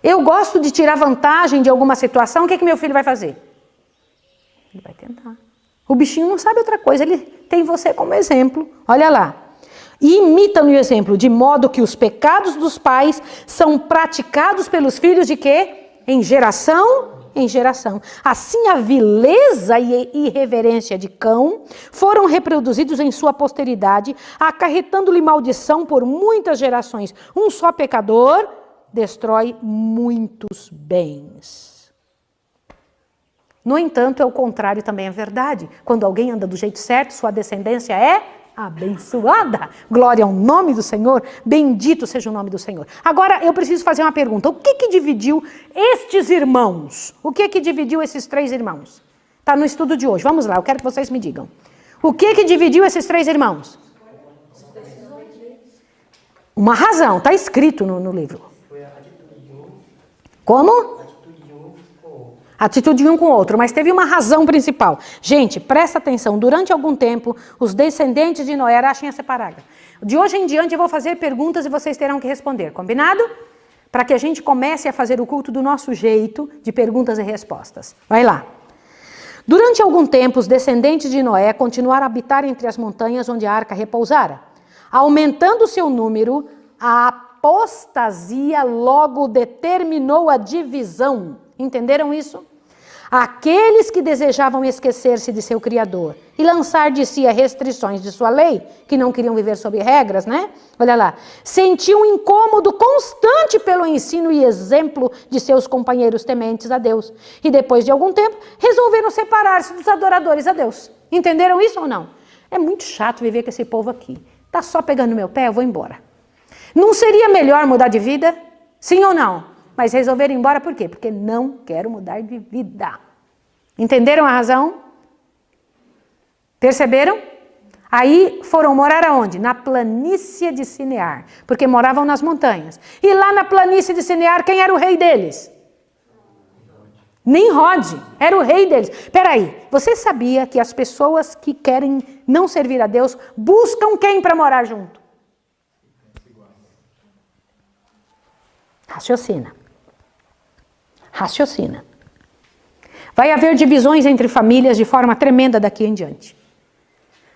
Eu gosto de tirar vantagem de alguma situação, o que meu filho vai fazer? Ele vai tentar. O bichinho não sabe outra coisa, ele tem você como exemplo. Olha lá. Imitam o exemplo, de modo que os pecados dos pais são praticados pelos filhos de quê? Em geração em geração. Assim a vileza e irreverência de Cão foram reproduzidos em sua posteridade, acarretando-lhe maldição por muitas gerações. Um só pecador destrói muitos bens. No entanto, é o contrário também é verdade. Quando alguém anda do jeito certo, sua descendência é abençoada. Glória ao nome do Senhor. Bendito seja o nome do Senhor. Agora, eu preciso fazer uma pergunta. O que dividiu estes irmãos? O que dividiu esses 3 irmãos? Está no estudo de hoje. Vamos lá, eu quero que vocês me digam. O que dividiu esses 3 irmãos? Uma razão, está escrito no livro. Como? Atitude de um com o outro, mas teve uma razão principal. Gente, presta atenção, durante algum tempo, os descendentes de Noé, achem essa parágrafo. De hoje em diante eu vou fazer perguntas e vocês terão que responder, combinado? Para que a gente comece a fazer o culto do nosso jeito, de perguntas e respostas. Vai lá. Durante algum tempo, os descendentes de Noé continuaram a habitar entre as montanhas onde a arca repousara. Aumentando seu número, a apostasia logo determinou a divisão. Entenderam isso? Aqueles que desejavam esquecer-se de seu Criador e lançar de si as restrições de sua lei, que não queriam viver sob regras, né? Olha lá. Sentiam um incômodo constante pelo ensino e exemplo de seus companheiros tementes a Deus. E depois de algum tempo, resolveram separar-se dos adoradores a Deus. Entenderam isso ou não? É muito chato viver com esse povo aqui. Tá só pegando no meu pé, eu vou embora. Não seria melhor mudar de vida? Sim ou não? Mas resolveram ir embora por quê? Porque não quero mudar de vida. Entenderam a razão? Perceberam? Aí foram morar aonde? Na planície de Sinear, porque moravam nas montanhas. E lá na planície de Sinear, quem era o rei deles? Nimrod, era o rei deles. Peraí, você sabia que as pessoas que querem não servir a Deus buscam quem para morar junto? Raciocina. Raciocina. Vai haver divisões entre famílias de forma tremenda daqui em diante.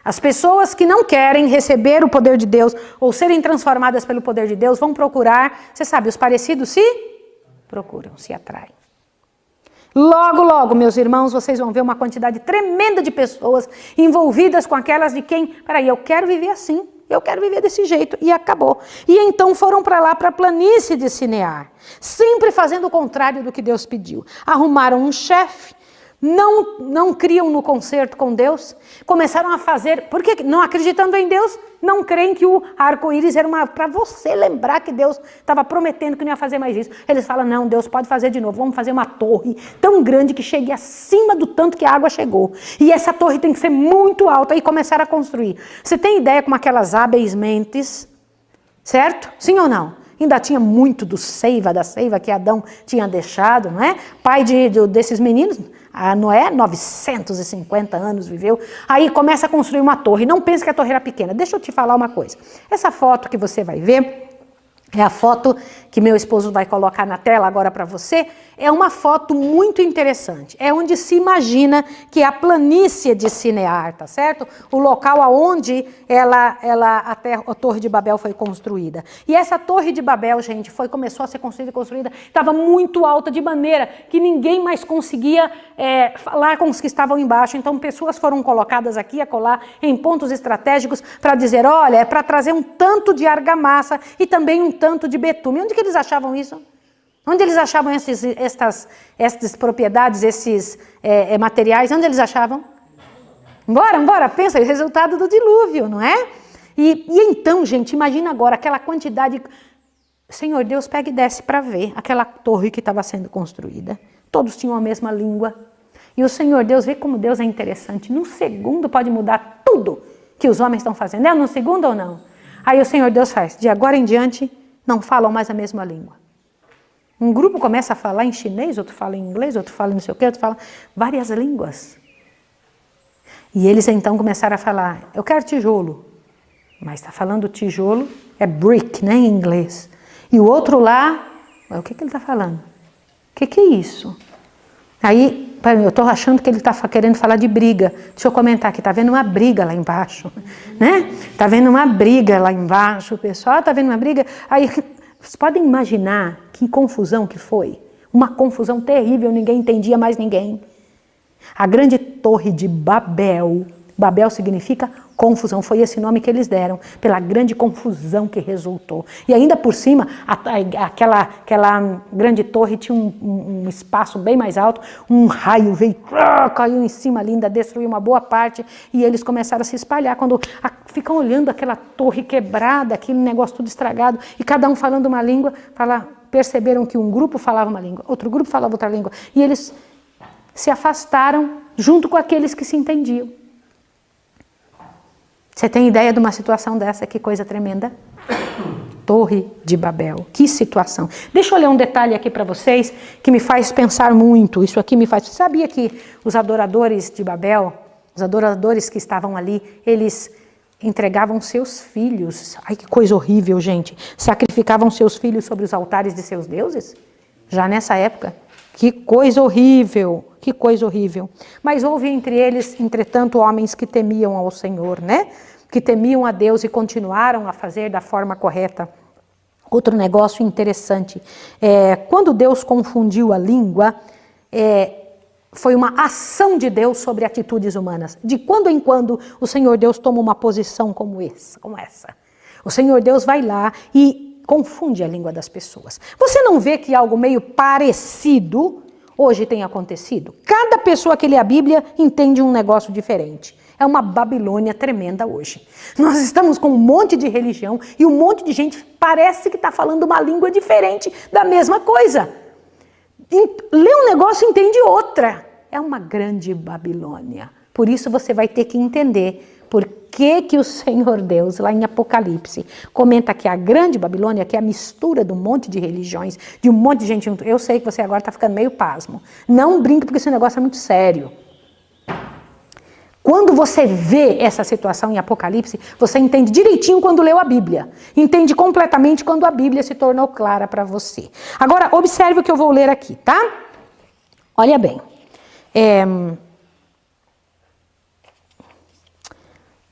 As pessoas que não querem receber o poder de Deus ou serem transformadas pelo poder de Deus vão procurar, você sabe, os parecidos se procuram, se atraem. Logo, logo, meus irmãos, vocês vão ver uma quantidade tremenda de pessoas envolvidas com aquelas de quem, peraí, eu quero viver assim. Eu quero viver desse jeito, e acabou. E então foram para lá, para a planície de Sinear, sempre fazendo o contrário do que Deus pediu. Arrumaram um chefe, não criam no concerto com Deus, começaram a fazer, porque não acreditando em Deus, não creem que o arco-íris era para você lembrar que Deus estava prometendo que não ia fazer mais isso. Eles falam, não, Deus pode fazer de novo, vamos fazer uma torre tão grande que chegue acima do tanto que a água chegou. E essa torre tem que ser muito alta, e começaram a construir. Você tem ideia como aquelas hábeis mentes, certo? Sim ou não? Ainda tinha muito da seiva que Adão tinha deixado, não é? Pai desses meninos, Noé, 950 anos viveu. Aí começa a construir uma torre. Não pense que a torre era pequena. Deixa eu te falar uma coisa. Essa foto que você vai ver é a foto que meu esposo vai colocar na tela agora para você, é uma foto muito interessante. É onde se imagina que é a planície de Sinear, tá certo? O local aonde a Torre de Babel foi construída. E essa Torre de Babel, gente, começou a ser construída, estava muito alta, de maneira que ninguém mais conseguia falar com os que estavam embaixo. Então, pessoas foram colocadas aqui, acolá, em pontos estratégicos para dizer, olha, é para trazer um tanto de argamassa e também um tanto de betume. Onde que eles achavam isso? Onde eles achavam essas propriedades, esses materiais? Onde eles achavam? Bora, pensa, o resultado do dilúvio, não é? E então, gente, imagina agora aquela quantidade. Senhor Deus, pega e desce para ver aquela torre que estava sendo construída. Todos tinham a mesma língua. E o Senhor Deus, vê como Deus é interessante. Num segundo pode mudar tudo que os homens estão fazendo. É num segundo ou não? Aí o Senhor Deus faz, de agora em diante, não falam mais a mesma língua. Um grupo começa a falar em chinês, outro fala em inglês, outro fala não sei o quê, outro fala várias línguas. E eles então começaram a falar, eu quero tijolo. Mas está falando tijolo, é brick, né, em inglês. E o outro lá, o que ele está falando? O que é isso? Aí, eu estou achando que ele está querendo falar de briga. Deixa eu comentar aqui, está vendo uma briga lá embaixo, né? Está vendo uma briga lá embaixo, o pessoal está vendo uma briga. Aí, vocês podem imaginar que confusão que foi? Uma confusão terrível, ninguém entendia mais ninguém. A grande torre de Babel, Babel significa confusão, foi esse nome que eles deram, pela grande confusão que resultou. E ainda por cima, aquela grande torre tinha um espaço bem mais alto, um raio veio, caiu em cima ali, ainda destruiu uma boa parte, e eles começaram a se espalhar. Quando ficam olhando aquela torre quebrada, aquele negócio tudo estragado, e cada um falando uma língua, perceberam que um grupo falava uma língua, outro grupo falava outra língua, e eles se afastaram junto com aqueles que se entendiam. Você tem ideia de uma situação dessa? Que coisa tremenda. Torre de Babel. Que situação. Deixa eu ler um detalhe aqui para vocês que me faz pensar muito. Isso aqui me faz... Você sabia que os adoradores de Babel, os adoradores que estavam ali, eles entregavam seus filhos. Ai, que coisa horrível, gente. Sacrificavam seus filhos sobre os altares de seus deuses? Já nessa época. Que coisa horrível. Que coisa horrível. Mas houve entre eles, entretanto, homens que temiam ao Senhor, né? Que temiam a Deus e continuaram a fazer da forma correta. Outro negócio interessante. Quando Deus confundiu a língua, foi uma ação de Deus sobre atitudes humanas. De quando em quando, o Senhor Deus toma uma posição como essa. O Senhor Deus vai lá e confunde a língua das pessoas. Você não vê que algo meio parecido hoje tem acontecido? Cada pessoa que lê a Bíblia entende um negócio diferente. É uma Babilônia tremenda hoje. Nós estamos com um monte de religião e um monte de gente parece que está falando uma língua diferente da mesma coisa. Lê um negócio e entende outra. É uma grande Babilônia. Por isso você vai ter que entender por que o Senhor Deus, lá em Apocalipse, comenta que a grande Babilônia, que é a mistura de um monte de religiões, de um monte de gente junto. Eu sei que você agora está ficando meio pasmo. Não brinque, porque esse negócio é muito sério. Quando você vê essa situação em Apocalipse, você entende direitinho quando leu a Bíblia. Entende completamente quando a Bíblia se tornou clara para você. Agora, observe o que eu vou ler aqui, tá? Olha bem.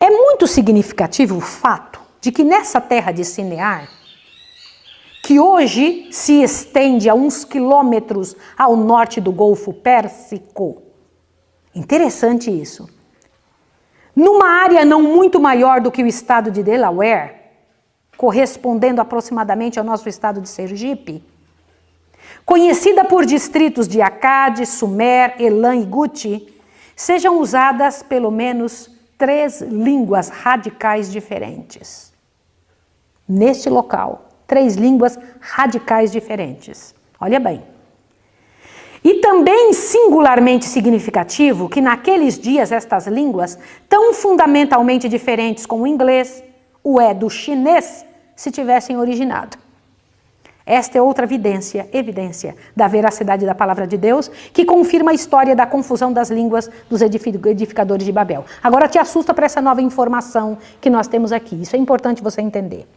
É muito significativo o fato de que nessa terra de Sinear, que hoje se estende a uns quilômetros ao norte do Golfo Pérsico, interessante isso, numa área não muito maior do que o estado de Delaware, correspondendo aproximadamente ao nosso estado de Sergipe, conhecida por distritos de Akkad, Sumer, Elam e Guti, sejam usadas pelo menos 3 línguas radicais diferentes. Neste local, 3 línguas radicais diferentes. Olha bem. E também singularmente significativo que naqueles dias estas línguas, tão fundamentalmente diferentes como o inglês, do chinês, se tivessem originado. Esta é outra evidência da veracidade da palavra de Deus, que confirma a história da confusão das línguas dos edificadores de Babel. Agora te assusta para essa nova informação que nós temos aqui. Isso é importante você entender.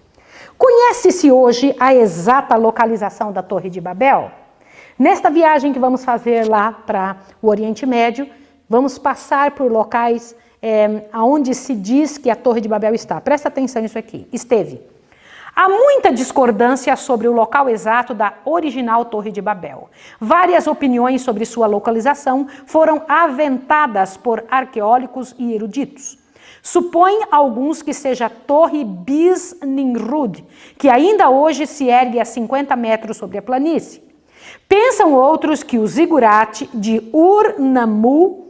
Conhece-se hoje a exata localização da Torre de Babel? Nesta viagem que vamos fazer lá para o Oriente Médio, vamos passar por locais onde se diz que a Torre de Babel está. Presta atenção nisso aqui. Esteve. Há muita discordância sobre o local exato da original Torre de Babel. Várias opiniões sobre sua localização foram aventadas por arqueólogos e eruditos. Supõem alguns que seja a Torre Bis Nimrud, que ainda hoje se ergue a 50 metros sobre a planície. Pensam outros que o zigurate de Ur-Nammu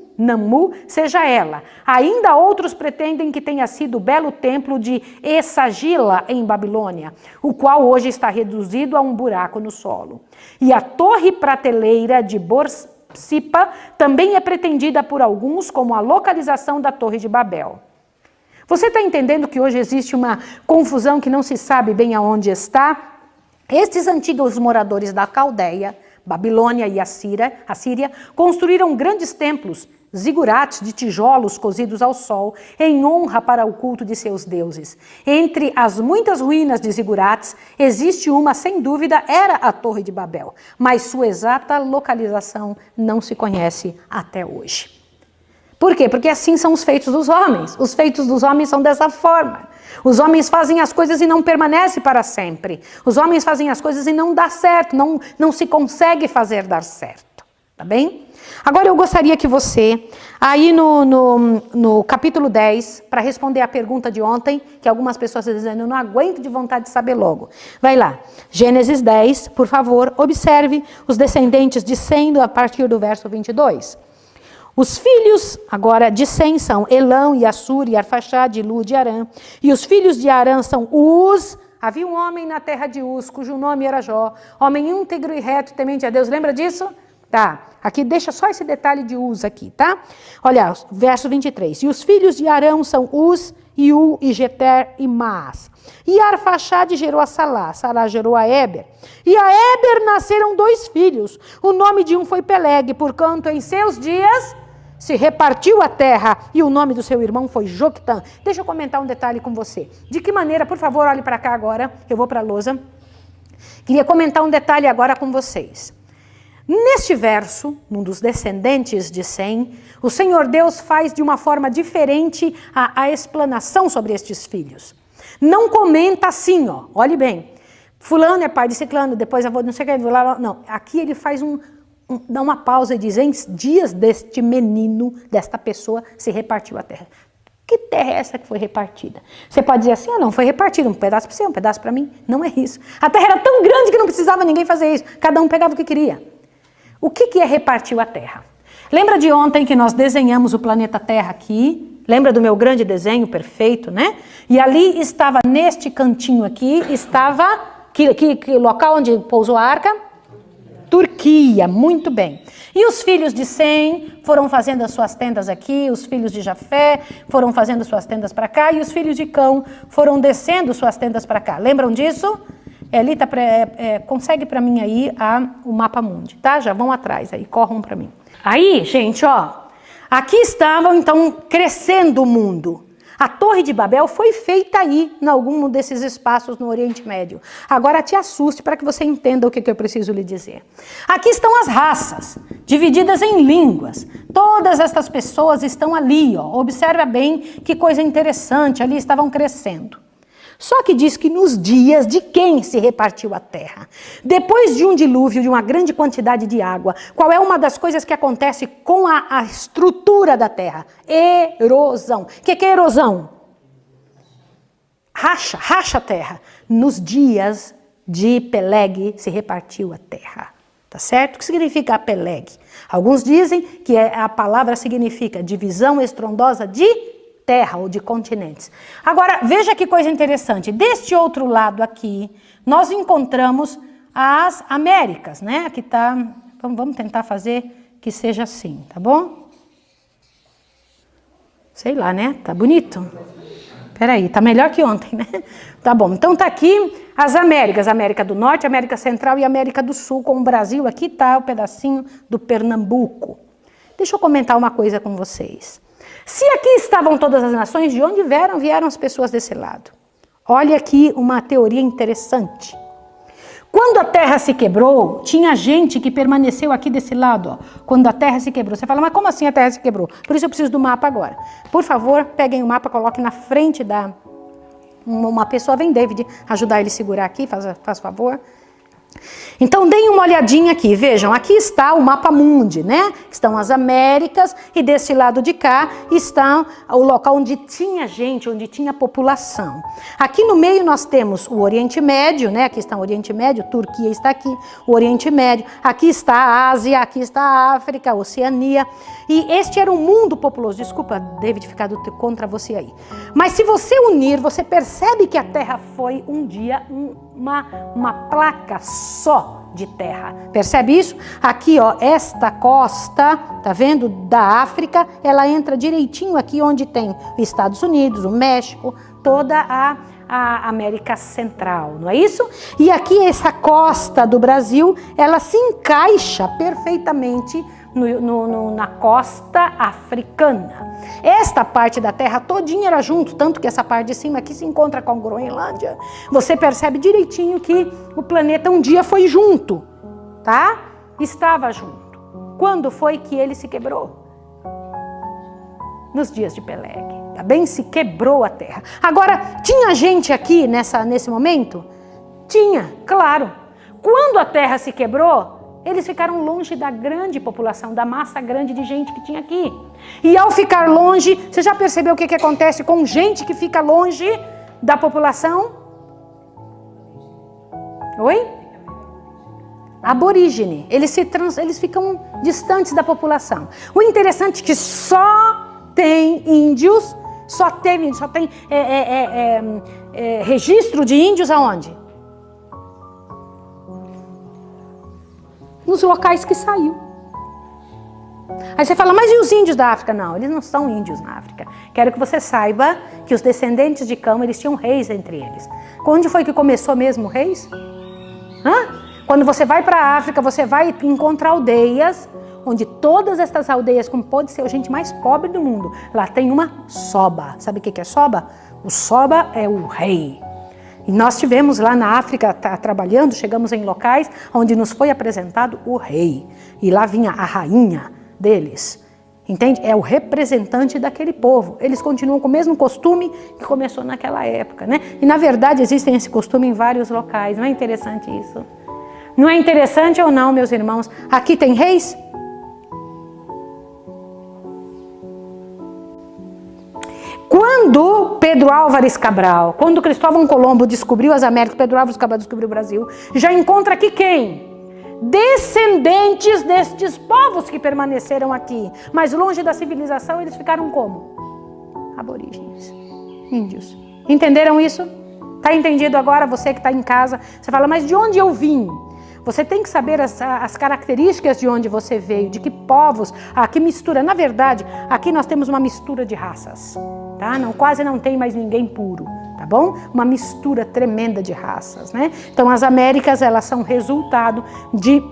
seja ela. Ainda outros pretendem que tenha sido o belo templo de Essagila, em Babilônia, o qual hoje está reduzido a um buraco no solo. E a Torre Prateleira de Borsippa também é pretendida por alguns como a localização da Torre de Babel. Você está entendendo que hoje existe uma confusão que não se sabe bem aonde está? Estes antigos moradores da Caldeia, Babilônia e Assíria, construíram grandes templos, zigurates de tijolos cozidos ao sol, em honra para o culto de seus deuses. Entre as muitas ruínas de zigurates, existe uma, sem dúvida, era a Torre de Babel, mas sua exata localização não se conhece até hoje. Por quê? Porque assim são os feitos dos homens. Os feitos dos homens são dessa forma. Os homens fazem as coisas e não permanecem para sempre. Os homens fazem as coisas e não dá certo, não se consegue fazer dar certo. Tá bem? Agora eu gostaria que você, aí no capítulo 10, para responder a pergunta de ontem, que algumas pessoas estão dizendo, eu não aguento de vontade de saber logo. Vai lá, Gênesis 10, por favor, observe os descendentes de Sem a partir do verso 22. Os filhos, agora, de Sem são Elão, e Assur, e Arfaxade, e Lud, e Arã. E os filhos de Arã são Uz. Havia um homem na terra de Uz, cujo nome era Jó. Homem íntegro e reto, temente a Deus. Lembra disso? Tá. Aqui deixa só esse detalhe de Uz aqui, tá? Olha, verso 23. E os filhos de Arã são Uz, e U, e Jeter, e Maas. E Arfaxade gerou a Salá. Salá gerou a Éber. E a Éber nasceram 2 filhos. O nome de um foi Peleg, porquanto em seus dias se repartiu a terra, e o nome do seu irmão foi Joctã. Deixa eu comentar um detalhe com você. De que maneira, por favor, olhe para cá agora, eu vou para a lousa. Queria comentar um detalhe agora com vocês. Neste verso, um dos descendentes de Sem, o Senhor Deus faz de uma forma diferente a explanação sobre estes filhos. Não comenta assim, ó, olhe bem, fulano é pai de ciclano, depois eu vou não sei o que, não, aqui ele faz dá uma pausa e diz, em dias deste menino, desta pessoa, se repartiu a terra. Que terra é essa que foi repartida? Você pode dizer assim, não, foi repartida, um pedaço para você, um pedaço para mim. Não é isso. A terra era tão grande que não precisava ninguém fazer isso. Cada um pegava o que queria. O que é repartiu a terra? Lembra de ontem que nós desenhamos o planeta Terra aqui? Lembra do meu grande desenho perfeito, né? E ali estava, neste cantinho aqui, estava, que local onde pousou a arca? Turquia, muito bem. E os filhos de Sem foram fazendo as suas tendas aqui, os filhos de Jafé foram fazendo suas tendas para cá, e os filhos de Cão foram descendo suas tendas para cá. Lembram disso? Elita, consegue para mim aí o mapa mundi, tá? Já vão atrás aí, corram para mim. Aí, gente, ó, aqui estavam então crescendo o mundo. A Torre de Babel foi feita aí, em algum desses espaços no Oriente Médio. Agora te assuste para que você entenda o que eu preciso lhe dizer. Aqui estão as raças, divididas em línguas. Todas estas pessoas estão ali, ó. Observa bem que coisa interessante, ali estavam crescendo. Só que diz que nos dias de quem se repartiu a terra, depois de um dilúvio, de uma grande quantidade de água, qual é uma das coisas que acontece com a estrutura da terra? Erosão. O que é erosão? Racha a terra. Nos dias de Peleg se repartiu a terra. Tá certo? O que significa Peleg? Alguns dizem que a palavra significa divisão estrondosa de terra ou de continentes. Agora, veja que coisa interessante. Deste outro lado aqui, nós encontramos as Américas, né? Aqui tá, vamos tentar fazer que seja assim, tá bom? Sei lá, né? Tá bonito? Peraí, tá melhor que ontem, né? Tá bom, então tá aqui as Américas, América do Norte, América Central e América do Sul, com o Brasil, aqui tá o pedacinho do Pernambuco. Deixa eu comentar uma coisa com vocês. Se aqui estavam todas as nações, de onde vieram as pessoas desse lado? Olha aqui uma teoria interessante. Quando a terra se quebrou, tinha gente que permaneceu aqui desse lado, ó. Quando a terra se quebrou. Você fala, mas como assim a terra se quebrou? Por isso eu preciso do mapa agora. Por favor, peguem o mapa, coloquem na frente da... Uma pessoa, vem David ajudar ele a segurar aqui, faz favor. Então, deem uma olhadinha aqui, vejam, aqui está o mapa mundi, né? Estão as Américas e desse lado de cá está o local onde tinha gente, onde tinha população. Aqui no meio nós temos o Oriente Médio, né? Aqui está o Oriente Médio, Turquia está aqui, o Oriente Médio, aqui está a Ásia, aqui está a África, a Oceania. E este era um mundo populoso. Desculpa, David, ficar contra você aí. Mas se você unir, você percebe que a Terra foi um dia uma placa só de terra. Percebe isso? Aqui, ó, esta costa, tá vendo? Da África, ela entra direitinho aqui onde tem os Estados Unidos, o México, toda a América Central, não é isso? E aqui essa costa do Brasil, ela se encaixa perfeitamente na costa africana. Esta parte da terra todinha era junto, tanto que essa parte de cima aqui se encontra com a Groenlândia. Você percebe direitinho que o planeta um dia foi junto, tá? Estava junto. Quando foi que ele se quebrou? Nos dias de Peleg, tá bem? Se quebrou a terra. Agora, tinha gente aqui nesse momento? Tinha, claro. Quando a terra se quebrou, eles ficaram longe da grande população, da massa grande de gente que tinha aqui. E ao ficar longe, você já percebeu o que acontece com gente que fica longe da população? Oi? Aborígene. Eles ficam distantes da população. O interessante é que só tem índios, só tem registro de índios aonde? Nos locais que saiu. Aí você fala, mas e os índios da África? Não, eles não são índios na África. Quero que você saiba que os descendentes de Cão, eles tinham reis entre eles. Onde foi que começou mesmo reis? Quando você vai para a África, você vai encontrar aldeias, onde todas essas aldeias, como pode ser a gente mais pobre do mundo, lá tem uma soba. Sabe o que é soba? O soba é o rei. E nós tivemos lá na África trabalhando, chegamos em locais onde nos foi apresentado o rei. E lá vinha a rainha deles. Entende? É o representante daquele povo. Eles continuam com o mesmo costume que começou naquela época, né? E na verdade existem esse costume em vários locais. Não é interessante isso? Não é interessante ou não, meus irmãos? Aqui tem reis? Quando Pedro Álvares Cabral, quando Cristóvão Colombo descobriu as Américas, Pedro Álvares Cabral descobriu o Brasil, já encontra aqui quem? Descendentes destes povos que permaneceram aqui. Mas longe da civilização, eles ficaram como? Aborígenes, índios. Entenderam isso? Está entendido agora? Você que está em casa, você fala, mas de onde eu vim? Você tem que saber as características de onde você veio, de que povos, que mistura. Na verdade, aqui nós temos uma mistura de raças, tá? Quase não tem mais ninguém puro, tá bom? Uma mistura tremenda de raças, né? Então as Américas, elas são resultado de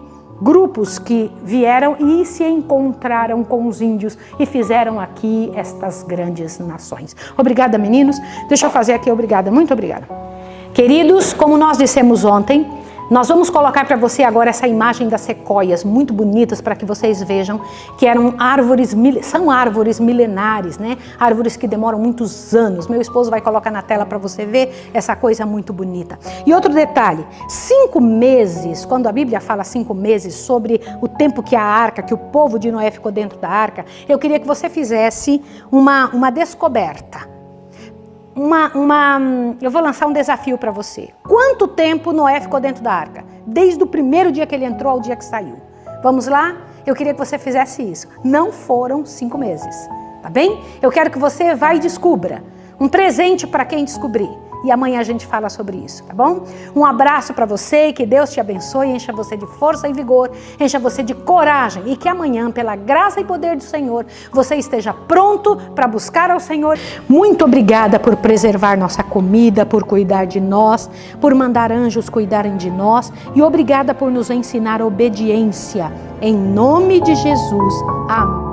grupos que vieram e se encontraram com os índios e fizeram aqui estas grandes nações. Obrigada, meninos. Deixa eu fazer aqui, obrigada, muito obrigada. Queridos, como nós dissemos ontem, nós vamos colocar para você agora essa imagem das sequoias, muito bonitas, para que vocês vejam que são árvores milenares, né? Árvores que demoram muitos anos. Meu esposo vai colocar na tela para você ver essa coisa muito bonita. E outro detalhe, 5 meses, quando a Bíblia fala 5 meses sobre o tempo que a arca, que o povo de Noé ficou dentro da arca, eu queria que você fizesse uma descoberta. Eu vou lançar um desafio para você. Quanto tempo Noé ficou dentro da arca? Desde o primeiro dia que ele entrou ao dia que saiu. Vamos lá? Eu queria que você fizesse isso. Não foram 5 meses, tá bem? Eu quero que você vá e descubra. Um presente para quem descobrir. E amanhã a gente fala sobre isso, tá bom? Um abraço para você, que Deus te abençoe, encha você de força e vigor, encha você de coragem e que amanhã, pela graça e poder do Senhor, você esteja pronto para buscar ao Senhor. Muito obrigada por preservar nossa comida, por cuidar de nós, por mandar anjos cuidarem de nós e obrigada por nos ensinar obediência. Em nome de Jesus. Amém.